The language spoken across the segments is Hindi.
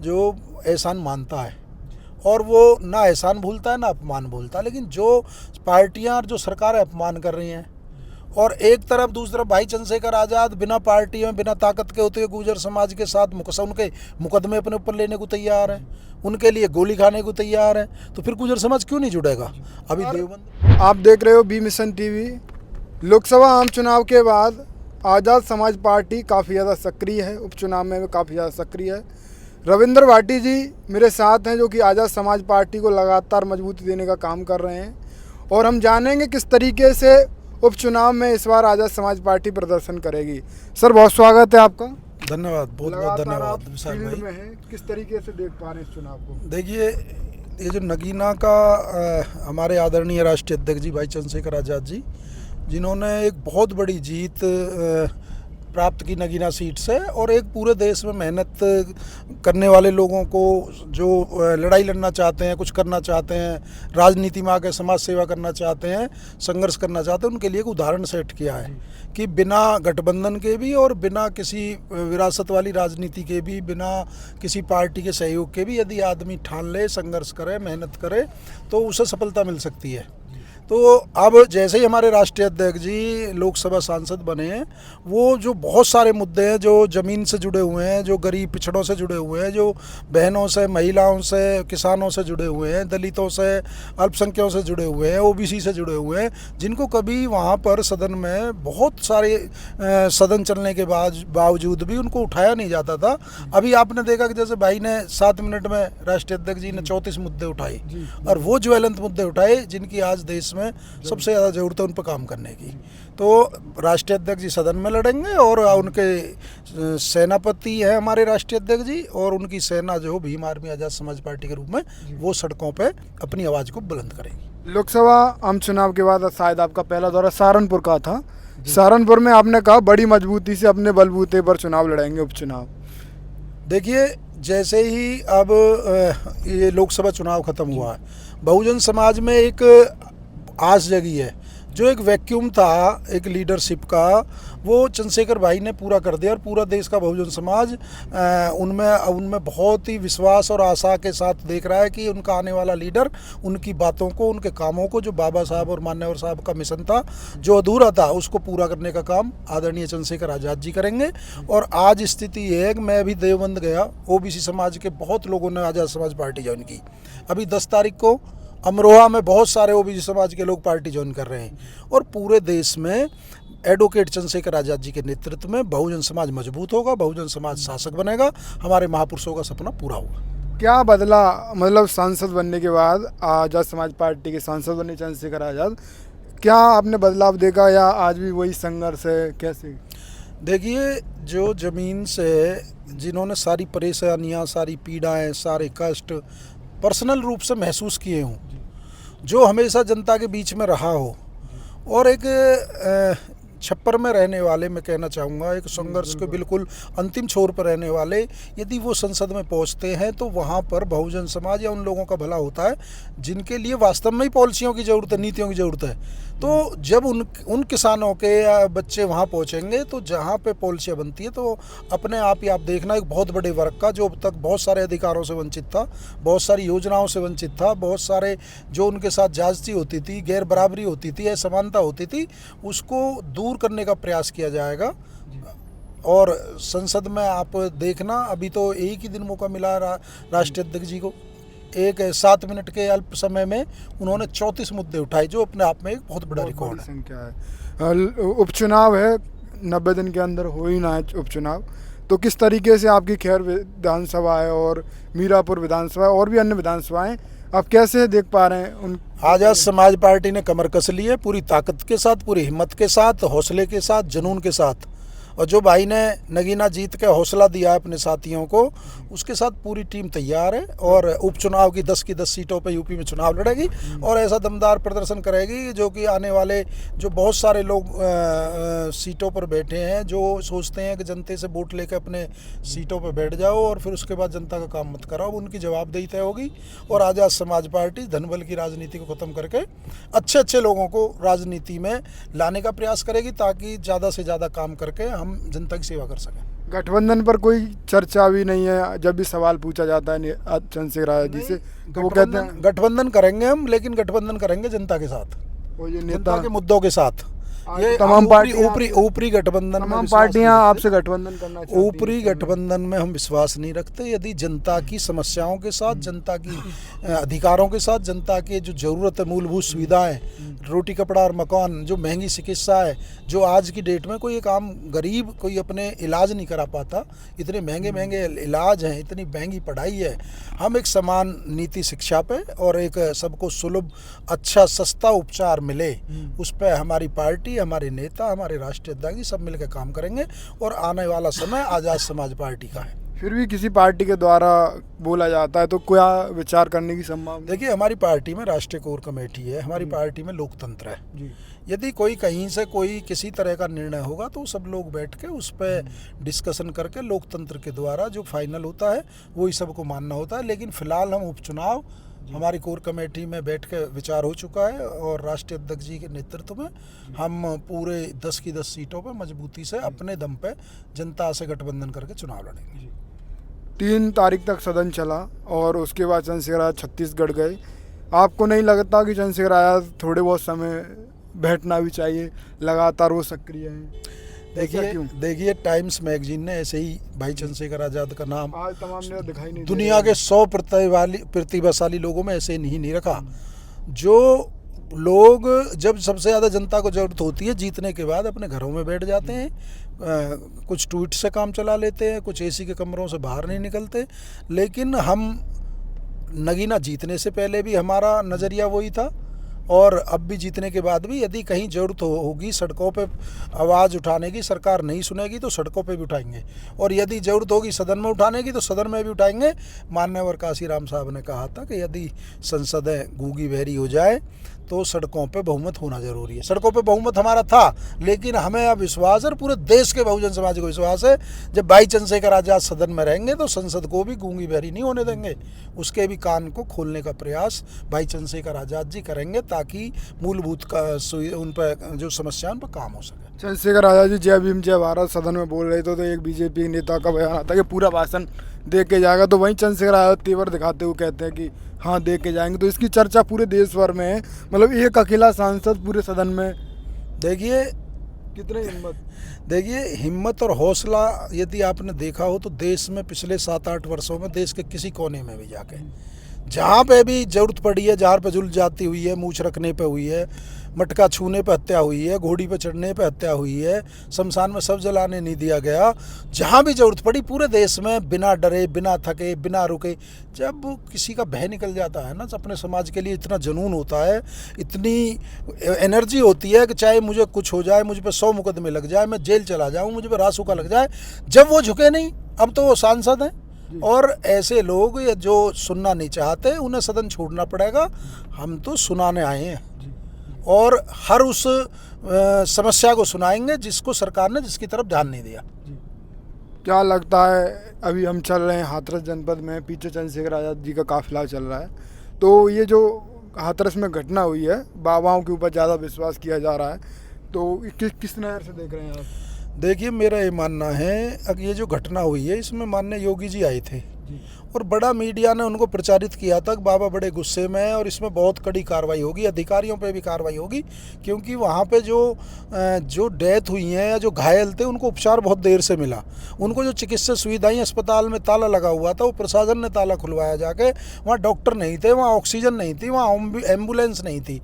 जो एहसान मानता है, और वो ना एहसान भूलता है ना अपमान भूलता है। लेकिन जो पार्टियां और जो सरकारें अपमान कर रही हैं, और एक तरफ दूसरी तरफ भाई चंद्रशेखर आज़ाद बिना पार्टी में बिना ताकत के होते हुए गुर्जर समाज के साथ उनके मुकदमे अपने ऊपर लेने को तैयार हैं, उनके लिए गोली खाने को तैयार हैं, तो फिर गुर्जर समाज क्यों नहीं जुड़ेगा? अभी देवबंद आप देख रहे हो बी मिशन टीवी। लोकसभा आम चुनाव के बाद आज़ाद समाज पार्टी काफ़ी ज़्यादा सक्रिय है, उपचुनाव में भी काफ़ी ज़्यादा सक्रिय है। रविंद्र भाटी जी मेरे साथ हैं, जो कि आज़ाद समाज पार्टी को लगातार मजबूती देने का काम कर रहे हैं, और हम जानेंगे किस तरीके से उपचुनाव में इस बार आज़ाद समाज पार्टी प्रदर्शन करेगी। सर, बहुत स्वागत है आपका। धन्यवाद, बहुत बहुत धन्यवाद विशाल फील्ड भाई। में हैं, किस तरीके से देख पा रहे हैं इस चुनाव को? देखिए, ये जो नगीना का हमारे आदरणीय राष्ट्रीय अध्यक्ष जी भाई चंद्रशेखर आज़ाद जी, जिन्होंने एक बहुत बड़ी जीत प्राप्त की नगीना सीट से, और एक पूरे देश में मेहनत करने वाले लोगों को जो लड़ाई लड़ना चाहते हैं, कुछ करना चाहते हैं, राजनीति में आकर समाज सेवा करना चाहते हैं, संघर्ष करना चाहते हैं, उनके लिए एक उदाहरण सेट किया है कि बिना गठबंधन के भी और बिना किसी विरासत वाली राजनीति के भी, बिना किसी पार्टी के सहयोग के भी, यदि आदमी ठान ले, संघर्ष करे, मेहनत करे, तो उसे सफलता मिल सकती है। तो अब जैसे ही हमारे राष्ट्रीय अध्यक्ष जी लोकसभा सांसद बने हैं, वो जो बहुत सारे मुद्दे हैं जो ज़मीन से जुड़े हुए हैं, जो गरीब पिछड़ों से जुड़े हुए हैं, जो बहनों से, महिलाओं से, किसानों से जुड़े हुए हैं, दलितों से, अल्पसंख्यकों से जुड़े हुए हैं, ओबीसी से जुड़े हुए हैं, जिनको कभी वहाँ पर सदन में बहुत सारे सदन चलने के बावजूद भी उनको उठाया नहीं जाता था। अभी आपने देखा कि जैसे भाई ने 7 मिनट में, राष्ट्रीय अध्यक्ष जी ने 34 मुद्दे उठाए, और वो ज्वलंत मुद्दे उठाए जिनकी आज देश में सबसे ज़्यादा ज़रूरत है उन पर काम करने की। तो राष्ट्रीय अध्यक्ष जी सदन में लड़ेंगे, और उनके सेनापति हैं हमारे राष्ट्रीय अध्यक्ष जी, और उनकी सेना जो भीम आर्मी आज़ाद समाज पार्टी के रूप में वो सड़कों पे अपनी आवाज़ को बुलंद करेगी। लोकसभा आम चुनाव के बाद शायद आपका पहला दौरा सहारनपुर का था। सहारनपुर में आपने कहा बड़ी मजबूती से अपने बलबूते पर चुनाव लड़ेंगे, उपचुनाव। देखिए, जैसे ही अब ये लोकसभा चुनाव ख़त्म हुआ है, बहुजन समाज में एक आस जगी है। जो एक वैक्यूम था एक लीडरशिप का, वो चंद्रशेखर भाई ने पूरा कर दिया, और पूरा देश का बहुजन समाज उनमें बहुत ही विश्वास और आशा के साथ देख रहा है कि उनका आने वाला लीडर उनकी बातों को, उनके कामों को, जो बाबा साहब और मान्यवर साहब का मिशन था, जो अधूरा था, उसको पूरा करने का काम आदरणीय चंद्रशेखर आज़ाद जी करेंगे। और आज स्थिति ये है कि मैं अभी देवबंद गया, ओबीसी समाज के बहुत लोगों ने आज़ाद समाज पार्टी ज्वाइन की। अभी 10 तारीख को अमरोहा में बहुत सारे ओबीसी समाज के लोग पार्टी ज्वाइन कर रहे हैं, और पूरे देश में एडवोकेट चंद्रशेखर आज़ाद जी के नेतृत्व में बहुजन समाज मजबूत होगा, बहुजन समाज शासक बनेगा, हमारे महापुरुषों का सपना पूरा होगा। क्या बदला, मतलब सांसद बनने के बाद, आज़ाद समाज पार्टी के सांसद बने चंद्रशेखर आज़ाद, क्या आपने बदलाव देखा, या आज भी वही संघर्ष है, कैसे? देखिए, जो ज़मीन से जिन्होंने सारी परेशानियां, सारी पीड़ाएं, सारे कष्ट पर्सनल रूप से महसूस किए हों, जो हमेशा जनता के बीच में रहा हो, और एक छप्पर में रहने वाले, मैं कहना चाहूँगा एक संघर्ष के बिल्कुल अंतिम छोर पर रहने वाले, यदि वो संसद में पहुँचते हैं, तो वहाँ पर बहुजन समाज या उन लोगों का भला होता है जिनके लिए वास्तव में ही पॉलिसियों की ज़रूरत है, नीतियों की ज़रूरत है। तो जब उन किसानों के बच्चे वहाँ पहुँचेंगे, तो जहाँ पे पॉलिसियाँ बनती है, तो अपने आप ही आप देखना एक बहुत बड़े वर्ग का, जो अब तक बहुत सारे अधिकारों से वंचित था, बहुत सारी योजनाओं से वंचित था, बहुत सारे जो उनके साथ ज्यादती होती थी, गैर बराबरी होती थी, असमानता होती थी, उसको दूर करने का प्रयास किया जाएगा। और संसद में आप देखना, अभी तो एक ही दिन मौका मिला राष्ट्रीय अध्यक्ष जी को, एक 7 मिनट के अल्प समय में उन्होंने 34 मुद्दे उठाए, जो अपने आप में एक बहुत बड़ा रिकॉर्ड है। संख्या है। उपचुनाव है, 90 दिन के अंदर हो ही ना है उपचुनाव, तो किस तरीके से आपकी खैर विधानसभा है और मीरापुर विधानसभा और भी अन्य विधानसभाएं, आप कैसे देख पा रहे हैं उन? आज़ाद समाज पार्टी ने कमर कस ली है, पूरी ताकत के साथ, पूरी हिम्मत के साथ, हौसले के साथ, जुनून के साथ, और जो भाई ने नगीना जीत के हौसला दिया है अपने साथियों को, उसके साथ पूरी टीम तैयार है, और उपचुनाव की 10 सीटों पे यूपी में चुनाव लड़ेगी, और ऐसा दमदार प्रदर्शन करेगी जो कि आने वाले जो बहुत सारे लोग सीटों पर बैठे हैं, जो सोचते हैं कि जनता से वोट लेकर अपने सीटों पर बैठ जाओ और फिर उसके बाद जनता का काम मत कराओ, उनकी जवाबदेही तय होगी। और आज़ाद समाज पार्टी धनबल की राजनीति को ख़त्म करके अच्छे अच्छे लोगों को राजनीति में लाने का प्रयास करेगी, ताकि ज़्यादा से ज़्यादा काम करके हम जनता की सेवा कर सकें। गठबंधन पर कोई चर्चा भी नहीं है। जब भी सवाल पूछा जाता है चंद्रशेखर आजाद जी से तो वो कहते हैं गठबंधन करेंगे हम, लेकिन गठबंधन करेंगे जनता के साथ, वो ये जनता नेता के मुद्दों के साथ। ये तमाम ऊपरी गठबंधन में तमाम विश्वास पार्टियां नहीं आपसे गठबंधन करना चाहती हैं। ऊपरी गठबंधन में हम विश्वास नहीं रखते। यदि जनता की समस्याओं के साथ, जनता की अधिकारों के साथ, जनता के जो ज़रूरत है, मूलभूत सुविधाएं, रोटी कपड़ा और मकान, जो महंगी चिकित्सा है, जो आज की डेट में कोई एक आम गरीब कोई अपने इलाज नहीं करा पाता, इतने महंगे महंगे इलाज हैं, इतनी महंगी पढ़ाई है। हम एक समान नीति शिक्षा पे और एक सबको सुलभ अच्छा सस्ता उपचार मिले, उस पर हमारी पार्टी, हमारे नेता, हमारे राष्ट्रीय अध्यक्ष सब मिलकर काम करेंगे। और आने वाला समय आज़ाद समाज पार्टी का है। फिर भी किसी पार्टी के द्वारा बोला जाता है तो क्या विचार करने की संभावना? देखिए, हमारी पार्टी में राष्ट्रीय कोर कमेटी है, हमारी पार्टी में लोकतंत्र है जी। यदि कोई कहीं से कोई किसी तरह का निर्णय होगा तो सब लोग बैठ के उस पर डिस्कशन करके लोकतंत्र के द्वारा जो फाइनल होता है वही सबको मानना होता है। लेकिन फिलहाल हम उपचुनाव हमारी कोर कमेटी में बैठ के विचार हो चुका है और राष्ट्रीय अध्यक्ष जी के नेतृत्व में हम पूरे 10 की 10 सीटों पर मजबूती से अपने दम पे जनता से गठबंधन करके चुनाव लड़ेंगे। 3 तारीख तक सदन चला और उसके बाद चंद्रशेखर आजाद छत्तीसगढ़ गए। आपको नहीं लगता कि चंद्रशेखर आजाद थोड़े बहुत समय बैठना भी चाहिए? लगातार वो सक्रिय हैं। देखिए टाइम्स मैगजीन ने ऐसे ही भाई चंद्रशेखर आजाद का नाम आज तमाम ने दिखाई नहीं दुनिया के 100 प्रतिभाशाली लोगों में ऐसे नहीं रखा। जो लोग जब सबसे ज़्यादा जनता को जरूरत होती है जीतने के बाद अपने घरों में बैठ जाते हैं, कुछ ट्वीट से काम चला लेते हैं, कुछ एसी के कमरों से बाहर नहीं निकलते। लेकिन हम नगीना जीतने से पहले भी हमारा नज़रिया वही था और अब भी जीतने के बाद भी यदि कहीं ज़रूरत होगी सड़कों पे आवाज़ उठाने की, सरकार नहीं सुनेगी तो सड़कों पे भी उठाएंगे, और यदि ज़रूरत होगी सदन में उठाने की तो सदन में भी उठाएंगे। माननीय काशीराम साहब ने कहा था कि यदि संसदें गूंगी बहरी हो जाए तो सड़कों पे बहुमत होना जरूरी है। सड़कों पे बहुमत हमारा था, लेकिन हमें अब विश्वास है, पूरे देश के बहुजन समाज को विश्वास है, जब भाई चंद्रशेखर आजाद सदन में रहेंगे तो संसद को भी गूंगी बहरी नहीं होने देंगे। उसके भी कान को खोलने का प्रयास भाई चंद्रशेखर आजाद जी करेंगे ताकि मूलभूत का उन पर जो समस्या उन पर काम हो सके। चंद्रशेखर आजाद जी जय भीम जय भारत सदन में बोल रहे थे तो एक बीजेपी नेता का बयान आता है कि पूरा भाषण दे के जाएगा, तो वहीं चंद्रशेखर आजाद तेवर दिखाते हुए कहते हैं कि हाँ दे के जाएंगे। तो इसकी चर्चा पूरे देश भर में है, मतलब एक अकेला सांसद पूरे सदन में। देखिए कितनी हिम्मत, देखिए हिम्मत और हौसला यदि आपने देखा हो तो देश में पिछले 7-8 वर्षों में देश के किसी कोने में भी जाके जहाँ पे भी जरूरत पड़ी है, जहाँ पे जुल जाती हुई है, मूछ रखने पे हुई है, मटका छूने पे हत्या हुई है, घोड़ी पे चढ़ने पे हत्या हुई है, शमशान में सब जलाने नहीं दिया गया, जहाँ भी जरूरत पड़ी पूरे देश में बिना डरे, बिना थके, बिना रुके, जब किसी का भय निकल जाता है ना, अपने समाज के लिए इतना जुनून होता है, इतनी एनर्जी होती है कि चाहे मुझे कुछ हो जाए, मुझ पर 100 मुकदमे लग जाए, मैं जेल चला जाऊँ, मुझ पर रासू का लग जाए, जब वो झुके नहीं, अब तो वो सांसद हैं। और ऐसे लोग जो सुनना नहीं चाहते उन्हें सदन छोड़ना पड़ेगा। हम तो सुनाने आए हैं और हर उस समस्या को सुनाएंगे जिसको सरकार ने जिसकी तरफ ध्यान नहीं दिया। क्या लगता है, अभी हम चल रहे हैं हाथरस जनपद में, पीछे चंद्रशेखर आजाद जी का काफिला चल रहा है, तो ये जो हाथरस में घटना हुई है, बाबाओं के ऊपर ज़्यादा विश्वास किया जा रहा है, तो किस नज़र से देख रहे हैं आप? देखिए मेरा ये मानना है, अब ये जो घटना हुई है इसमें माननीय योगी जी आए थे और बड़ा मीडिया ने उनको प्रचारित किया था कि बाबा बड़े गुस्से में है और इसमें बहुत कड़ी कार्रवाई होगी, अधिकारियों पे भी कार्रवाई होगी, क्योंकि वहाँ पे जो डेथ हुई है या जो घायल थे उनको उपचार बहुत देर से मिला। उनको जो चिकित्सा सुविधाएं, अस्पताल में ताला लगा हुआ था, वो प्रशासन ने ताला खुलवाया जाके, वहाँ डॉक्टर नहीं थे, वहाँ ऑक्सीजन नहीं थी, वहाँ एम्बुलेंस नहीं थी,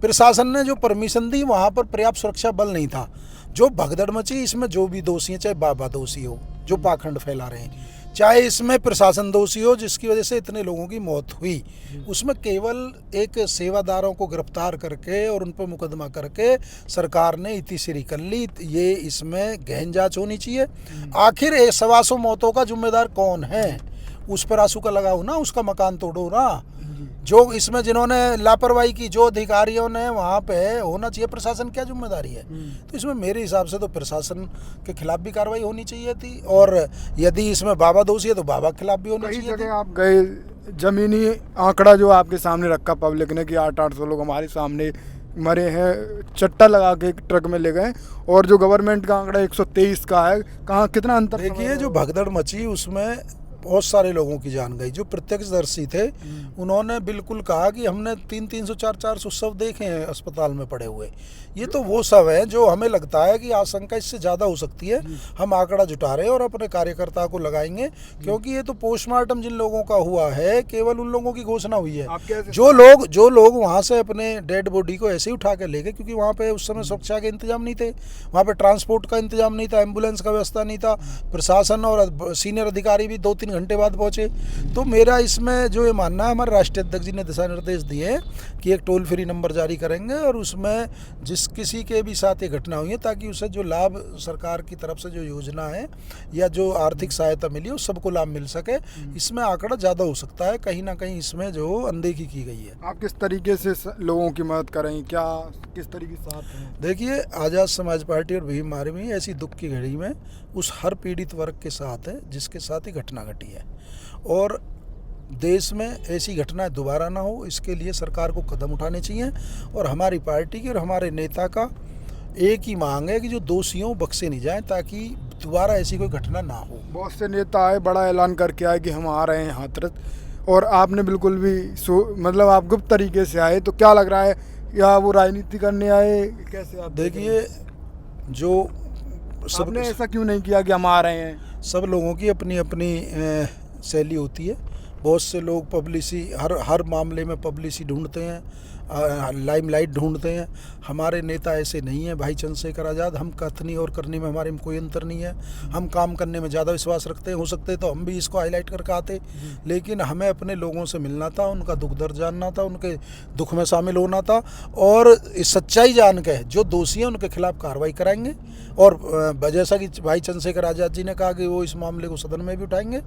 प्रशासन ने जो परमिशन दी वहाँ पर पर्याप्त सुरक्षा बल नहीं था। जो भगदड़ मची इसमें जो भी दोषी है, चाहे बाबा दोषी हो जो पाखंड फैला रहे हैं, चाहे इसमें प्रशासन दोषी हो जिसकी वजह से इतने लोगों की मौत हुई, उसमें केवल एक सेवादारों को गिरफ्तार करके और उन पर मुकदमा करके सरकार ने इतिश्री कर ली। ये इसमें गहन जांच होनी चाहिए। आखिर 125 मौतों का जिम्मेदार कौन है? उस पर आंसू का लगाओ ना, उसका मकान तोड़ो ना। जो इसमें जिन्होंने लापरवाही की, जो अधिकारियों ने वहाँ पे होना चाहिए, प्रशासन क्या जिम्मेदारी है? तो इसमें मेरे हिसाब से तो प्रशासन के खिलाफ भी कार्रवाई होनी चाहिए थी, और यदि इसमें बाबा दोषी है तो बाबा के खिलाफ भी होनी चाहिए थी। आप गए, जमीनी आंकड़ा जो आपके सामने रखा पब्लिक ने कि 800 लोग हमारे सामने मरे हैं, चट्टा लगा के एक ट्रक में ले गए, और जो गवर्नमेंट का आंकड़ा 123 का है, कहाँ कितना अंतर समझ देखिए रहे जो हो? भगदड़ मची उसमें बहुत सारे लोगों की जान गई। जो प्रत्यक्षदर्शी थे उन्होंने बिल्कुल कहा कि हमने 300 400 शव देखे हैं अस्पताल में पड़े हुए। ये तो वो शव हैं जो हमें लगता है कि आशंका इससे ज़्यादा हो सकती है। हम आंकड़ा जुटा रहे हैं और अपने कार्यकर्ता को लगाएंगे, क्योंकि ये तो पोस्टमार्टम जिन लोगों का हुआ है केवल उन लोगों की घोषणा हुई है। आप कैसे जो लोग वहाँ से अपने डेड बॉडी को ऐसे ही उठा के ले गए, क्योंकि वहाँ पे उस समय सुरक्षा के इंतजाम नहीं थे, वहाँ पे ट्रांसपोर्ट का इंतजाम नहीं था, एम्बुलेंस का व्यवस्था नहीं था, प्रशासन और सीनियर अधिकारी भी 2-3 घंटे बाद पहुँचे। तो मेरा इसमें जो ये मानना है, हमारे राष्ट्रीय अध्यक्ष जी ने दिशा निर्देश दिए हैं कि एक टोल फ्री नंबर जारी करेंगे और उसमें जिस किसी के भी साथ ये घटना हुई है, ताकि उसे जो लाभ सरकार की तरफ से जो योजना है या जो आर्थिक सहायता मिली उस सबको लाभ मिल सके। इसमें आंकड़ा ज़्यादा हो सकता है, कहीं ना कहीं इसमें जो अनदेखी की गई है। आप किस तरीके से लोगों की मदद करें, क्या किस तरीके से साथ हैं? देखिए आज़ाद समाज पार्टी और भीम आर्मी ऐसी दुख की घड़ी में उस हर पीड़ित वर्ग के साथ है जिसके साथ ही घटना घटी है, और देश में ऐसी घटनाएं दोबारा ना हो इसके लिए सरकार को कदम उठाने चाहिए। और हमारी पार्टी की और हमारे नेता का एक ही मांग है कि जो दोषियों बख्शे नहीं जाएं, ताकि दोबारा ऐसी कोई घटना ना हो। बहुत से नेता आए, बड़ा ऐलान करके आए कि हम आ रहे हैं हाथरस, और आपने बिल्कुल भी मतलब आप गुप्त तरीके से आए, तो क्या लग रहा है, या वो राजनीति करने आए, कैसे आप देखिए जो सब आपने ऐसा क्यों नहीं किया कि हम आ रहे हैं? सब लोगों की अपनी अपनी शैली होती है। बहुत से लोग पब्लिसिटी हर मामले में पब्लिसिटी ढूंढते हैं, लाइमलाइट ढूंढते हैं। हमारे नेता ऐसे नहीं हैं। भाई चंद्रशेखर आज़ाद, हम कथनी और करने में हमारे में कोई अंतर नहीं है। हम काम करने में ज़्यादा विश्वास रखते हैं। हो सकते तो हम भी इसको हाईलाइट करके आते, लेकिन हमें अपने लोगों से मिलना था, उनका दुख दर्द जानना था, उनके दुख में शामिल होना था, और इस सच्चाई जान के जो दोषी हैं उनके खिलाफ कार्रवाई कराएंगे। और जैसा कि भाई चंद्रशेखर आज़ाद जी ने कहा कि वो इस मामले को सदन में भी उठाएंगे,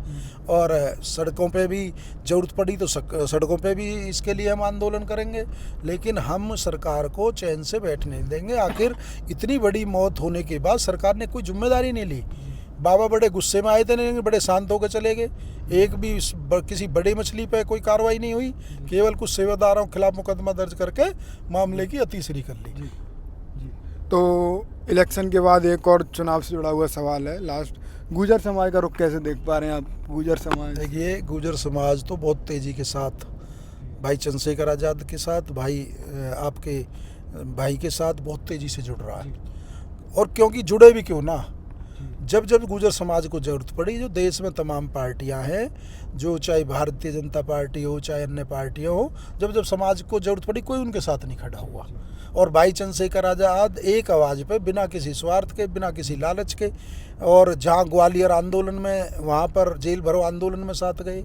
और सड़कों पे भी ज़रूरत पड़ी तो सड़कों पे भी इसके लिए हम आंदोलन करेंगे। लेकिन हम सरकार को चैन से बैठने नहीं देंगे। आखिर इतनी बड़ी मौत होने के बाद सरकार ने कोई जिम्मेदारी नहीं ली। बाबा बड़े गुस्से में आए थे, नहीं बड़े शांत होकर चले गए। एक भी किसी बड़ी मछली पे कोई कार्रवाई नहीं हुई, केवल कुछ सेवादारों के खिलाफ मुकदमा दर्ज करके मामले की अतीसरी कर ली। तो इलेक्शन के बाद एक और चुनाव से जुड़ा हुआ सवाल है लास्ट, गुर्जर समाज का रुख कैसे देख पा रहे हैं आप? गुर्जर समाज, देखिए गुर्जर समाज तो बहुत तेज़ी के साथ भाई चंद्रशेखर आज़ाद के साथ, आपके भाई के साथ बहुत तेज़ी से जुड़ रहा है। और क्योंकि जुड़े भी क्यों ना, जब जब गुर्जर समाज को ज़रूरत पड़ी, जो देश में तमाम पार्टियां हैं, जो चाहे भारतीय जनता पार्टी हो चाहे अन्य पार्टियां हो, जब जब समाज को ज़रूरत पड़ी कोई उनके साथ नहीं खड़ा हुआ। और भाई चंद्रशेखर आज़ाद एक आवाज़ पे, बिना किसी स्वार्थ के, बिना किसी लालच के, और जहाँ ग्वालियर आंदोलन में वहाँ पर जेल भरो आंदोलन में साथ गए,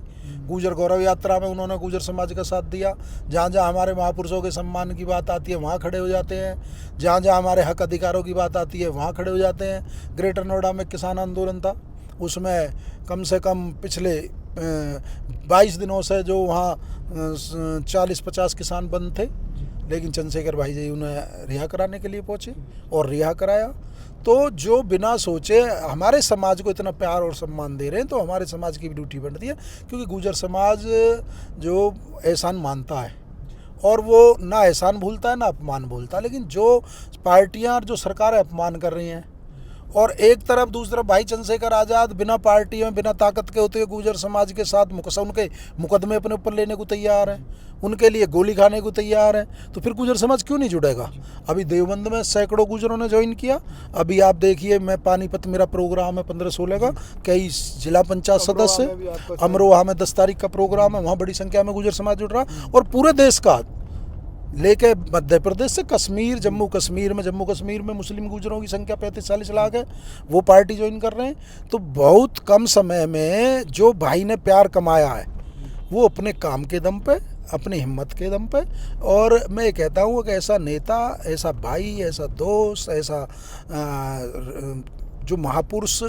गुर्जर गौरव यात्रा में उन्होंने गुर्जर समाज का साथ दिया। जहाँ जहाँ हमारे महापुरुषों के सम्मान की बात आती है वहाँ खड़े हो जाते हैं, जहाँ जहाँ हमारे हक अधिकारों की बात आती है वहाँ खड़े हो जाते हैं। ग्रेटर नोएडा में किसान आंदोलन था, उसमें कम से कम पिछले 22 दिनों से जो वहाँ 40-50 किसान बंद थे, लेकिन चंद्रशेखर भाई जी उन्हें रिहा कराने के लिए पहुँचे और रिहा कराया। तो जो बिना सोचे हमारे समाज को इतना प्यार और सम्मान दे रहे हैं, तो हमारे समाज की भी ड्यूटी बनती है, क्योंकि गुर्जर समाज जो एहसान मानता है, और वो ना एहसान भूलता है ना अपमान भूलता है। लेकिन जो पार्टियां और जो सरकारें अपमान कर रही हैं, और एक तरफ दूसरी तरफ भाई चंद्रशेखर आज़ाद बिना पार्टी में, बिना ताकत के होते हुए गुर्जर समाज के साथ उनके मुकदमे अपने ऊपर लेने को तैयार हैं, उनके लिए गोली खाने को तैयार हैं, तो फिर गुर्जर समाज क्यों नहीं जुड़ेगा? अभी देवबंद में सैकड़ों गुर्जरों ने ज्वाइन किया। अभी आप देखिए, मैं पानीपत, मेरा प्रोग्राम है 15-16 का, कई जिला पंचायत सदस्य, अमरोहा में 10 तारीख का प्रोग्राम है, वहाँ बड़ी संख्या में गुर्जर समाज जुड़ रहा। और पूरे देश का लेके मध्य प्रदेश से कश्मीर, जम्मू कश्मीर में मुस्लिम गुर्जरों की संख्या 35-40 लाख है, वो पार्टी ज्वाइन कर रहे हैं। तो बहुत कम समय में जो भाई ने प्यार कमाया है, वो अपने काम के दम पे, अपनी हिम्मत के दम पे, और मैं ये कहता हूँ कि ऐसा नेता, ऐसा भाई, ऐसा दोस्त, ऐसा जो महापुरुष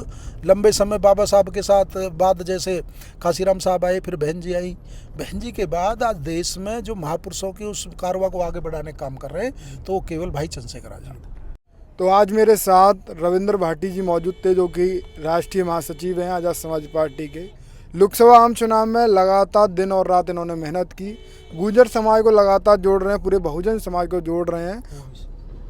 लंबे समय बाबा साहब के साथ बाद, जैसे काशीराम साहब आए, फिर बहन जी आई, बहन जी के बाद आज देश में जो महापुरुषों की उस कारवा को आगे बढ़ाने का काम कर रहे हैं, तो वो केवल भाई चंद्रशेखर आज़ाद। तो आज मेरे साथ रविंद्र भाटी जी मौजूद थे, जो कि राष्ट्रीय महासचिव हैं आज़ाद समाज पार्टी के। लोकसभा आम चुनाव में लगातार दिन और रात इन्होंने मेहनत की। गुर्जर समाज को लगातार जोड़ रहे हैं, पूरे बहुजन समाज को जोड़ रहे हैं,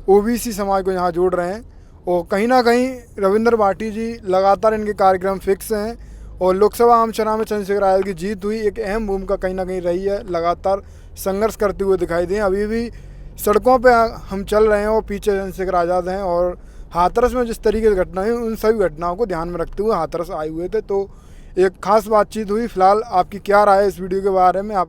ओबीसी समाज को यहाँ जोड़ रहे हैं। और कहीं ना कहीं रविंद्र भाटी जी लगातार इनके कार्यक्रम फिक्स हैं और लोकसभा आम चुनाव में चंद्रशेखर आज़ाद की जीत हुई, एक अहम भूमिका कहीं ना कहीं रही है। लगातार संघर्ष करते हुए दिखाई दिए। अभी भी सड़कों पे हम चल रहे हैं और पीछे चंद्रशेखर आज़ाद हैं। और हाथरस में जिस तरीके की घटनाएं हुई, उन सभी घटनाओं को ध्यान में रखते हुए हाथरस आए हुए थे। तो एक खास बातचीत हुई। फिलहाल आपकी क्या राय है इस वीडियो के बारे में? आप